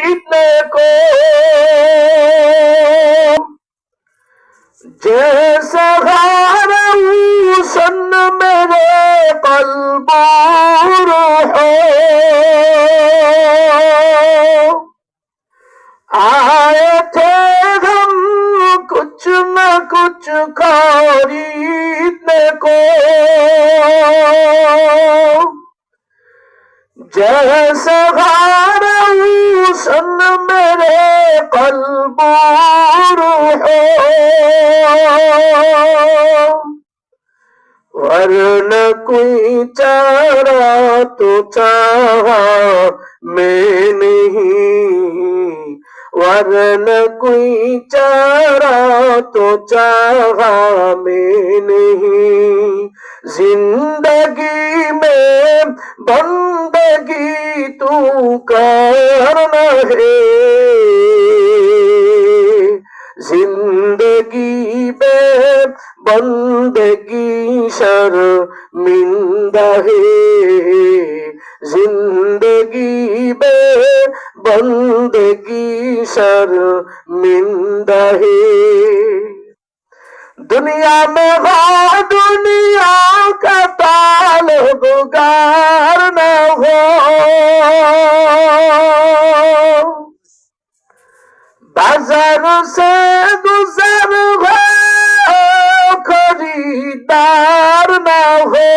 کو جیسا سن میرے قلب روح آئے تھے ہم کچھ نہ کچھ خریدنے کو جیسا سن میرے قلب روح ورنہ کوئی چارہ تو چاہا میں نہیں ورنہ کوئی چارہ تو چاہا میں نہیں زندگی میں بندگی تو کرنا ہے زندگی میں بندگی شرمندہ ہے زندگی میں بندگی شرمندہ ہے دنیا میں ہو دنیا کا طالب گار نہ ہو بازار سے گزر ہو خریدار نہ ہو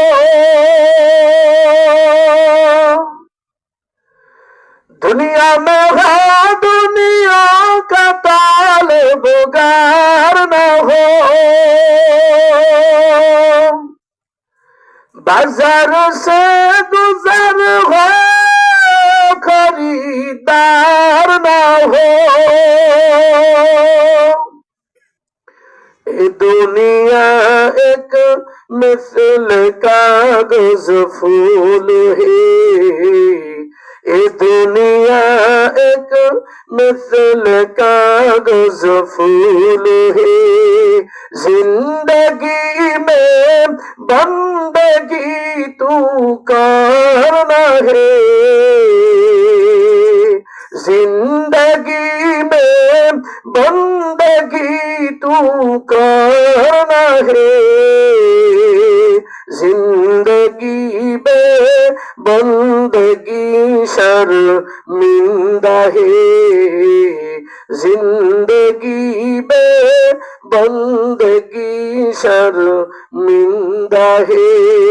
دنیا میں ہو دنیا کا طالب گار نہ ہو بازار سے گزر ہو خریدار نہ ہو یہ دنیا ایک مثل کاغذ پھول ہے یہ دنیا ایک مثل کاغذ پھول ہے زندگی میں بندگی تو کرنا ہے زندگی میں بندگی تو کرنا ہے زندگی میں بندگی شرمندہ ہے زندگی میں بندگی شرمندہ ہے